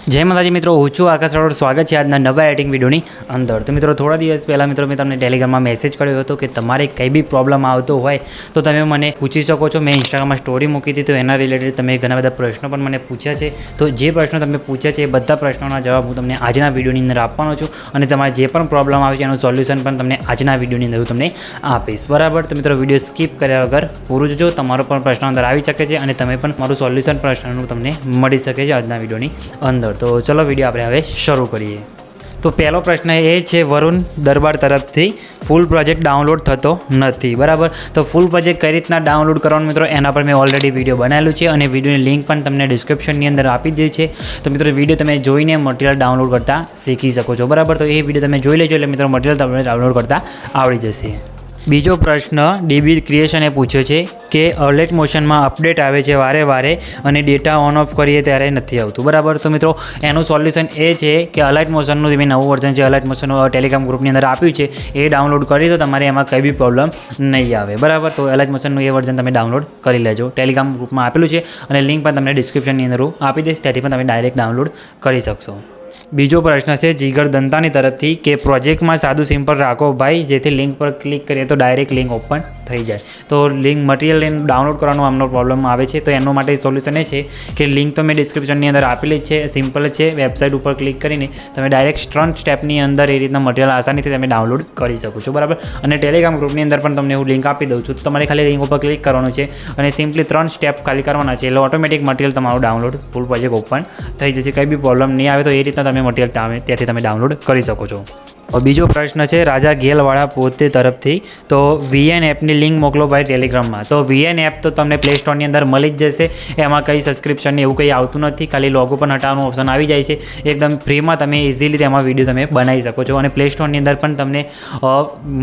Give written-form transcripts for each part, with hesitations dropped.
जय माताजी मित्रों, हूँ छूँ आकाश राठोड। स्वागत है आज नवा एडिटिंग विडियोनी अंदर। तो मित्रों थोड़ा दिवस पहला मित्रों मैं तमने टेलिग्राम में मैसेज कर्यो हतो कि तमारे कई भी प्रॉब्लम आवतो होय तो तमे मने पूछी शको छो। मैं इंस्टाग्राम में स्टोरी मूकी थी तो एना रिलेटेड तमे घणा बधा प्रश्नों पण मने पूछ्या छे। तो जे प्रश्नों तमे पूछ्या छे ए बधा प्रश्नोना जवाब हूँ तमने आजना विडियोनी अंदर आपवानो छुं अने तमारे जे पण प्रॉब्लम आवे छे एनुं सोल्यूशन पण तमने आजना विडियोनी अंदर तमने आपीश। बराबर। तो मित्रों विडियो स्कीप कर्या वगर पूरुं जोजो, तमारो पण प्रश्न अंदर आवी शके छे अने तमे पण मारुं सोल्यूशन प्रश्ननुं तमने मळी शके छे आजना विडियोनी अंदर। तो चलो विडियो આપણે હવે શરૂ કરીએ। તો પહેલો પ્રશ્ન એ છે વરુણ દરબાર તરફથી, ફૂલ પ્રોજેક્ટ ડાઉનલોડ થતો નથી। બરાબર। તો ફૂલ પ્રોજેક્ટ કઈ રીતના ડાઉનલોડ કરવાનું મિત્રો એના પર મેં ઓલરેડી વિડીયો બનાવેલું છે અને વિડીયોની લિંક પણ તમને ડિસ્ક્રિપ્શનની અંદર આપી દીધી છે। તો મિત્રો વિડીયો તમે જોઈને મટીરિયલ ડાઉનલોડ કરતા શીખી શકો છો। બરાબર। તો એ વિડીયો તમે જોઈ લેજો એટલે મિત્રો મટીરિયલ તમને ડાઉનલોડ કરતા આવડી જશે। બીજો પ્રશ્ન ડીબી ક્રિએશને પૂછ્યો છે કે અલર્ટ મોશનમાં અપડેટ આવે છે વારે વારે અને ડેટા ઓન ઓફ કરીએ ત્યારે નથી આવતું। બરાબર। તો મિત્રો એનું સોલ્યુશન એ છે કે અલર્ટ મોશનનું જે નવું વર્ઝન છે અલર્ટ મોશનનું ટેલિગ્રામ ગ્રુપની અંદર આપ્યું છે એ ડાઉનલોડ કરી તો તમારે એમાં કંઈ બી પ્રોબ્લેમ નહીં આવે। બરાબર। તો અલર્ટ મોશનનું એ વર્ઝન તમે ડાઉનલોડ કરી લેજો। ટેલિગ્રામ ગ્રુપમાં આપેલું છે અને લિંક પણ તમને ડિસ્ક્રિપ્શનની અંદર આપી દઈશ, ત્યાંથી પણ તમે ડાયરેક્ટ ડાઉનલોડ કરી શકશો। બીજો પ્રશ્ન છે જીગર દંતાની તરફથી કે પ્રોજેક્ટમાં સાદું સિમ્પલ રાખો ભાઈ, જેથી લિંક પર ક્લિક કરીએ તો ડાયરેક્ટ લિંક ઓપન થઈ જાય। તો લિંક મટીરિયલ ડાઉનલોડ કરવાનો આમનો પ્રોબ્લેમ આવે છે તો એનો માટે સોલ્યુશન એ છે કે લિંક તો મેં ડિસ્ક્રિપ્શનની અંદર આપેલી જ છે, સિમ્પલ જ છે। વેબસાઇટ ઉપર ક્લિક કરીને તમે ડાયરેક્ટ 3 સ્ટેપની અંદર એ રીતના મટીરિયલ આસાનીથી તમે ડાઉનલોડ કરી શકો છો। બરાબર। અને ટેલિગ્રામ ગ્રુપની અંદર પણ તમને હું લિંક આપી દઉં છું, તો તમારે ખાલી લિંક ઉપર ક્લિક કરવાનું છે અને સિમ્પલી 3 સ્ટેપ ખાલી કરવાના છે એટલે ઓટોમેટિક મટીરિયલ તમારું ડાઉનલોડ ફૂલ પ્રોજેક્ટ ઓપન થઈ જશે। કંઈ બી પ્રોબ્લેમ નહીં આવે તો એ રીતના તમે મટીરિયલ ત્યાંથી તમે ડાઉનલોડ કરી શકો છો। બીજો પ્રશ્ન છે રાજા ગેલવાળા પોતે તરફથી, તો વીએન એપની લિંક મોકલો ભાઈ ટેલિગ્રામમાં। તો વીએન એપ તો તમને પ્લે સ્ટોરની અંદર મળી જ જશે, એમાં કંઈ સબસ્ક્રિપ્શન એવું કંઈ આવતું નથી, ખાલી લોગો પણ હટાવવાનું ઓપ્શન આવી જાય છે। એકદમ ફ્રીમાં તમે ઇઝીલી તેમાં વિડીયો તમે બનાવી શકો છો અને પ્લે સ્ટોરની અંદર પણ તમને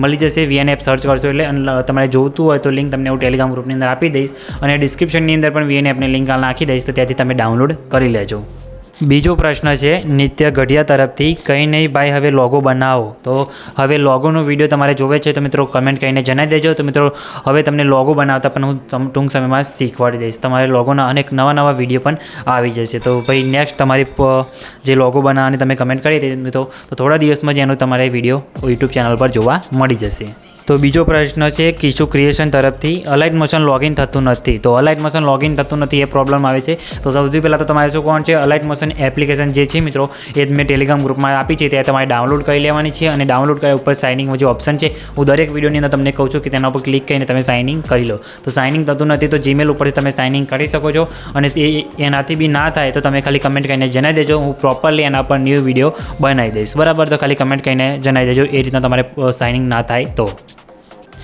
મળી જશે। વીએન એપ સર્ચ કરશો એટલે તમારે જોઈતું હોય તો લિંક તમને હું ટેલિગ્રામ ગ્રુપની અંદર આપી દઈશ અને ડિસ્ક્રિપ્શનની અંદર પણ વીએન એપની લિંક નાખી દઈશ, તો ત્યાંથી તમે ડાઉનલોડ કરી લેજો। બીજો પ્રશ્ન છે નિત્ય ગઢિયા તરફથી, કંઈ નહીં ભાઈ હવે લોગો બનાવો। તો હવે લોગોનો વિડીયો તમારે જોવે છે તો મિત્રો કમેન્ટ કરીને જણાવી દેજો। તો મિત્રો હવે તમને લોગો બનાવતા પણ હું ટૂંક સમયમાં શીખવાડી દઈશ, તમારે લોગોના અનેક નવા વિડીયો પણ આવી જશે। તો ભાઈ નેક્સ્ટ તમારી જે લોગો બનાવવાની તમે કમેન્ટ કરી હતી મિત્રો તો થોડા દિવસમાં જ એનો તમારે વિડીયો યુટ્યુબ ચેનલ પર જોવા મળી જશે। તો બીજો પ્રશ્ન છે કિશુ ક્રિએશન તરફથી, અલાઇટ મોશન લોગિન થતું નથી। તો અલાઇટ મોશન લોગિન થતું નથી એ પ્રોબ્લેમ આવે છે તો સૌથી પહેલાં તો તમારે શું કરવાનું છે, અલાઇટ મોશન એપ્લિકેશન જે છે મિત્રો એ મેં ટેલિગ્રામ ગ્રુપમાં આપી છે, ત્યાં તમારે ડાઉનલોડ કરી લેવાની છે અને ડાઉનલોડ કર્યા ઉપર સાઇનિંગ જે ઓપ્શન છે હું દરેક વિડીયોની અંદર તમને કહું છું કે તેના ઉપર ક્લિક કરીને તમે સાઇનિંગ કરી લો। તો સાઇનિંગ થતું નથી તો જીમેલ ઉપરથી તમે સાઇનિંગ કરી શકો છો અને એનાથી બી ના થાય તો તમે ખાલી કમેન્ટ કરીને જણાવી દેજો, હું પ્રોપરલી એના પર ન્યૂ વિડીયો બનાવી દઈશ। બરાબર। તો ખાલી કમેન્ટ કરીને જણાવી દેજો એ રીતના તમારે સાઇનિંગ ના થાય તો।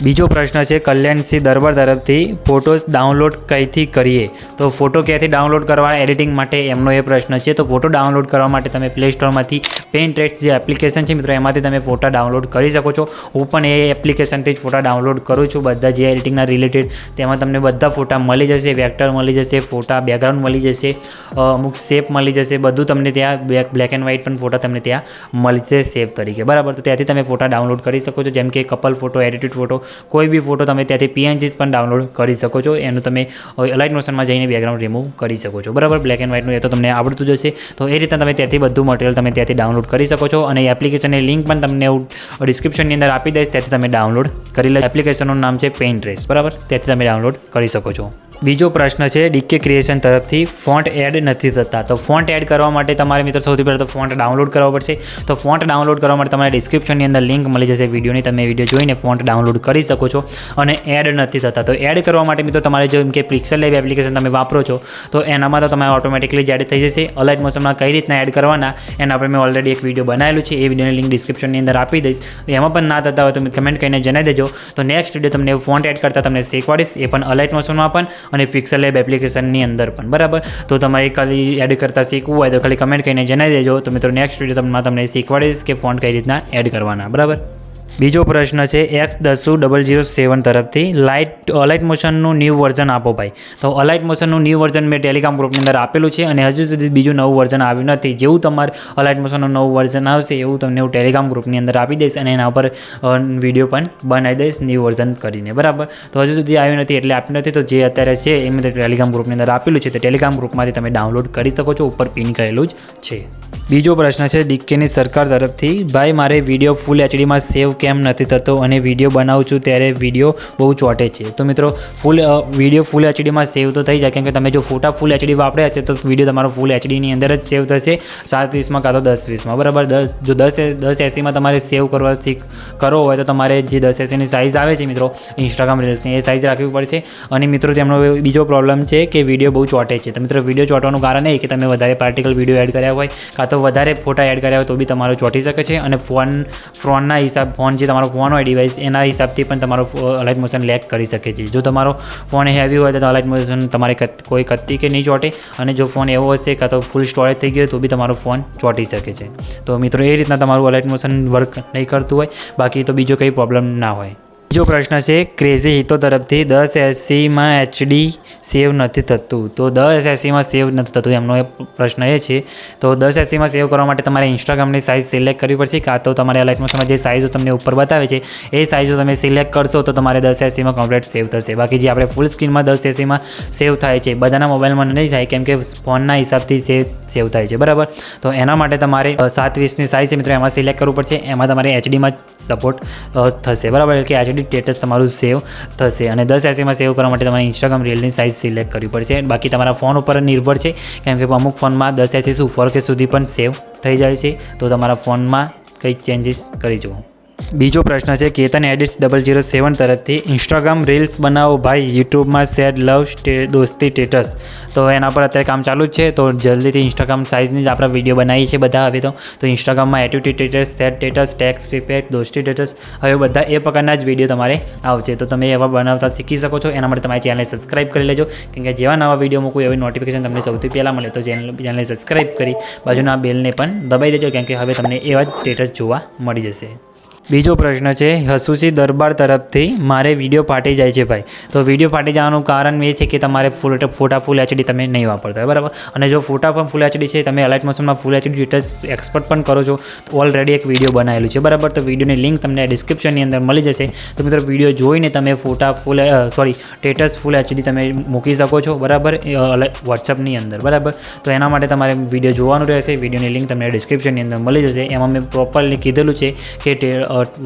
બીજો પ્રશ્ન છે કલ્યાણસિંહ દરબાર તરફથી, ફોટોસ ડાઉનલોડ કઈથી કરીએ। તો ફોટો ક્યાંથી ડાઉનલોડ કરવા એડિટિંગ માટે એમનો એ પ્રશ્ન છે। તો ફોટો ડાઉનલોડ કરવા માટે તમે પ્લે સ્ટોરમાંથી પેઇન્ટરેટ્સ જે એપ્લિકેશન છે મિત્રો એમાંથી તમે ફોટા ડાઉનલોડ કરી શકો છો। હું પણ એ એપ્લિકેશનથી જ ફોટા ડાઉનલોડ કરું છું, બધા જે એડિટિંગના રિલેટેડ તેમાં તમને બધા ફોટા મળી જશે, વેક્ટર મળી જશે, ફોટા બેકગ્રાઉન્ડ મળી જશે, અમુક શેપ મળી જશે, બધું તમને ત્યાં બ્લેક એન્ડ વ્હાઇટ પણ ફોટા તમને ત્યાં મળી જશે સેવ તરીકે। બરાબર। તો ત્યાંથી તમે ફોટા ડાઉનલોડ કરી શકો છો, જેમ કે કપલ ફોટો, એડિટેડ ફોટો, કોઈ બી ફોટો તમે ત્યાંથી પીએનજીસ પણ ડાઉનલોડ કરી શકો છો। એનું તમે અલાઇટ મોશનમાં જઈને બેકગ્રાઉન્ડ રિમૂવ કરી શકો છો। બરાબર। બ્લેક એન્ડ વ્હાઇટનું એ તો તમને આવડતું જ હશે, તો એ રીતના તમે ત્યાંથી બધું મટીરિયલ તમે ત્યાંથી ડાઉનલોડ કરી શકો છો અને એપ્લિકેશનની લિંક પણ તમને ડિસ્ક્રિપ્શનની અંદર આપી દઈશ, ત્યાંથી તમે ડાઉનલોડ કરી લો। એપ્લિકેશનનું નામ છે પેઇન્ટરેટ્સ। બરાબર। ત્યાંથી તમે ડાઉનલોડ કરી શકો છો। બીજો પ્રશ્ન છે ડીકે ક્રિએશન તરફથી, ફોન્ટ એડ નથી થતા। તો ફોન્ટ એડ કરવા માટે તમારે મિત્રો સૌથી પહેલાં તો ફોન્ટ ડાઉનલોડ કરવા પડશે। તો ફોન્ટ ડાઉનલોડ કરવા માટે તમારે ડિસ્ક્રિપ્શનની અંદર લિંક મળી જશે વિડીયોની, તમે વિડીયો જોઈને ફોન્ટ ડાઉનલોડ કરી શકો છો અને એડ નથી થતા। તો એડ કરવા માટે મિત્રો તમારે જેમ કે પિક્સેલ લેબ એપ્લિકેશન તમે વાપરો છો તો એનામાં તો તમારે ઓટોમેટિકલી જ એડ થઈ જશે। અલાઇટ મોશનમાં કઈ રીતના એડ કરવાના એના પર મેં ઓલરેડી એક વિડીયો બનાવેલું છે, એ વિડીયોની લિંક ડિસ્ક્રિપ્શનની અંદર આપી દઈશ, એમાં પણ ના થતા હોય તો કમેન્ટ કરીને જણાવી દેજો। તો નેક્સ્ટ વિડીયો તમને ફોન્ટ એડ કરતાં તમને શીખવાડીશ, એ પણ અલાઇટ મોશનમાં પણ અને પિક્સેલ લેબ એપ્લિકેશનની અંદર પણ। બરાબર। તો તમારે ખાલી એડ કરતાં શીખવું હોય તો ખાલી કમેન્ટ કરીને જણાવી દેજો, તો મિત્રો નેક્સ્ટ વિડીયો તમને શીખવાડીશ કે ફોન્ટ કઈ રીતના એડ કરવાના। બરાબર। બીજો પ્રશ્ન છે X10007 તરફથી અલાઇટ મોશનનું ન્યૂ વર્ઝન આપો ભાઈ. તો અલાઇટ મોશનનું ન્યૂ વર્ઝન મેં ટેલિગ્રામ ગ્રુપની અંદર આપેલું છે અને હજુ સુધી બીજું નવું વર્ઝન આવ્યું નથી. જેવું તમારે અલાઇટ મોશનનું નવું વર્ઝન આવશે એવું તમને હું ટેલિગ્રામ ગ્રુપની અંદર આપી દઈશ અને એના ઉપર વિડીયો પણ બનાવી દઈશ ન્યૂ વર્ઝન કરીને, બરાબર. તો હજુ સુધી આવ્યું નથી એટલે આપ્યું નથી. તો જે અત્યારે છે એ મેં ટેલિગ્રામ ગ્રુપની અંદર આપેલું છે. તો ટેલિગ્રામ ગ્રુપમાંથી તમે ડાઉનલોડ કરી શકો છો, ઉપર પિન કરેલું જ છે. બીજો પ્રશ્ન છે ડીકેની સરકાર તરફથી, ભાઈ મારે વિડીયો ફૂલ એચડીમાં સેવ કેમ નથી થતો અને વિડીયો બનાવું છું ત્યારે વિડીયો બહુ ચોંટે છે. તો મિત્રો વિડીયો ફૂલ એચડીમાં સેવ તો થઈ જાય, કેમ કે તમે જો ફોટા ફૂલ એચડી વાપર્યા છે તો વિડીયો તમારો ફૂલ એચડીની અંદર જ સેવ થશે 720માં કાં તો 1020માં, બરાબર. જો 1080માં તમારે સેવ કરવો હોય તો તમારે જે 1080ની સાઇઝ આવે છે મિત્રો ઇન્સ્ટાગ્રામ રીલ્સની, એ સાઇઝ રાખવી પડશે. અને મિત્રો તેમનો બીજો પ્રોબ્લેમ છે કે વિડીયો બહુ ચોંટે છે. તો મિત્રો વિડીયો ચોંટવાનું કારણ એ કે તમે વધારે પાર્ટિકલ વિડીયો એડ કર્યા હોય કાં તો વધારે ફોટા એડ કર્યા હોય તો બી તમારો ચોંટી શકે છે. અને ફોનના ફોન જે તમારો ફોન હોય ડિવાઇસ એના હિસાબથી પણ તમારો અલાઇટ મોશન લેગ કરી શકે છે. જો તમારો ફોન હેવી હોય તો અલાઇટ મોશન તમારે કોઈ કત્તી કે નહીં ચોંટે, અને જો ફોન એવો હશે કાં તો ફૂલ સ્ટોરેજ થઈ ગયો તો બી તમારો ફોન ચોંટી શકે છે. તો મિત્રો એ રીતના તમારું અલાઇટ મોશન વર્ક નહીં કરતું હોય, બાકી તો બીજો કંઈ પ્રોબ્લેમ ના હોય. બીજો પ્રશ્ન છે ક્રેઝી હિતો તરફથી, 1080માં એચડી સેવ નથી થતું. તો 1080માં સેવ નથી થતું એમનો પ્રશ્ન એ છે. તો 1080માં સેવ કરવા માટે તમારે ઇન્સ્ટાગ્રામની સાઇઝ સિલેક્ટ કરવી પડશે, કાં તો તમારે અલાઇટ મોશનમાં જે સાઇઝો તમને ઉપર બતાવે છે એ સાઇઝો તમે સિલેક્ટ કરશો તો તમારે 1080માં કમ્પ્લીટ સેવ થશે. બાકી જે આપણે ફૂલ સ્ક્રીનમાં 1080માં સેવ થાય છે બધાના મોબાઈલમાં નહીં થાય, કેમ કે ફોનના હિસાબથી સેવ થાય છે, બરાબર. તો એના માટે તમારે 720ની સાઇઝ છે મિત્રો એમાં સિલેક્ટ કરવું પડશે. એમાં તમારે એચડીમાં જ સપોર્ટ થશે, બરાબર. એટલે કે એચડી સ્ટેટસ તમારું સેવ થશે. અને 1080માં સેવ કરવા માટે તમારે ઇન્સ્ટાગ્રામ રીલની સાઇઝ સિલેક્ટ કરવી પડશે. બાકી તમારા ફોન ઉપર નિર્ભર છે, કેમ કે અમુક ફોનમાં 1080 શું 4K સુધી પણ સેવ થઈ જાય છે. તો તમારા ફોનમાં કંઈ ચેન્જીસ કરી જુઓ. બીજો પ્રશ્ન છે કેતન એડિટ્સ 007 તરફથી, ઇન્સ્ટાગ્રામ રીલ્સ બનાવો ભાઈ, યુટ્યુબમાં સેડ લવ દોસ્તી સ્ટેટસ. તો એના પર અત્યારે કામ ચાલુ જ છે. તો જલ્દીથી ઇન્સ્ટાગ્રામ સાઇઝની જ આપણે વિડીયો બનાવીએ છીએ બધા હવે તો ઇન્સ્ટાગ્રામમાં activity status, sad status, text effect, દોસ્તી સ્ટેટસ, હવે બધા એ પ્રકારના જ વિડીયો તમારે આવશે. તો તમે એવા બનાવતા શીખી શકો છો. એના માટે તમારી ચેનલને સબસ્ક્રાઇબ કરી લેજો, કેમ કે જેવા નવા વિડીયો મૂકું એવી નોટિફિકેશન તમને સૌથી પહેલાં મળે. તો ચેનલને સબસ્ક્રાઇબ કરી બાજુના બેલને પણ દબાવી દેજો, કેમ કે હવે તમને એવા જ સ્ટેટસ જોવા મળી જશે. બીજો પ્રશ્ન છે હસુસી દરબાર તરફથી, મારે વિડીયો ફાટી જાય છે ભાઈ. તો વિડીયો ફાટી જવાનું કારણ એ છે કે તમારે ફોટા ફૂલ એચડી તમે નહીં વાપરતા હોય, બરાબર. અને જો ફોટા પણ ફૂલ એચડી છે, તમે અલાઇટ મોશનમાં ફૂલ એચડી સ્ટેટસ એક્સપોર્ટ પણ કરો છો તો ઓલરેડી એક વિડીયો બનાવેલું છે, બરાબર. તો વિડીયોની લિંક તમને ડિસ્ક્રિપ્શનની અંદર મળી જશે. તો મિત્રો વિડીયો જોઈને તમે ફોટા સ્ટેટસ ફૂલ એચડી તમે મૂકી શકો છો, બરાબર, વોટ્સઅપની અંદર, બરાબર. તો એના માટે તમારે વિડીયો જોવાનું રહેશે. વિડીયોની લિંક તમને ડિસ્ક્રિપ્શનની અંદર મળી જશે. એમાં મેં પ્રોપરલી કીધેલું છે કે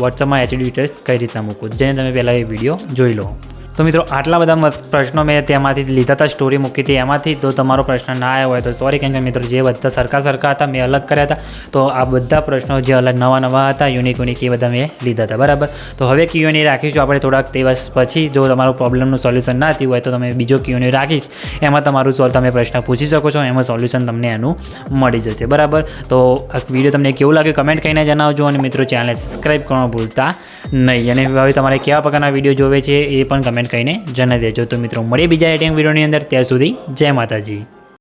વોટ્સઅપમાં એચડી ડિટેલ્સ કઈ રીતના મૂકવું, જેને તમે પહેલાં એ વિડીયો જોઈ લો. તો મિત્રો આટલા બધા પ્રશ્નો મેં તેમાંથી લીધા હતા, સ્ટોરી મૂકી હતી એમાંથી. તો તમારો પ્રશ્ન ના આવ્યો હોય તો સોરી, કેમ કે મિત્રો જે બધા સરખા હતા મેં અલગ કર્યા હતા. તો આ બધા પ્રશ્નો જે અલગ નવા હતા યુનિક એ બધા મેં લીધા હતા, બરાબર. તો હવે Q&A રાખીશું આપણે થોડાક દિવસ પછી. જો તમારું પ્રોબ્લેમનું સોલ્યુશન ના થયું હોય તો તમે બીજો Q&A રાખીશ, એમાં તમારું તમે પ્રશ્ન પૂછી શકો છો, એમાં સોલ્યુશન તમને એનું મળી જશે, બરાબર. તો આ વિડીયો તમને કેવું લાગ્યું કમેન્ટ કરીને જણાવજો. અને મિત્રો ચેનલને સબસ્ક્રાઈબ કરવાનું ભૂલતા નહીં. અને હવે તમારે કેવા પ્રકારના વિડીયો જોવે છે એ પણ કમેન્ટ કહીને જણાવી દેજો. તો મિત્રો મળીએ બીજા એડિટિંગ વિડીયોની અંદર. ત્યાં સુધી જય માતાજી.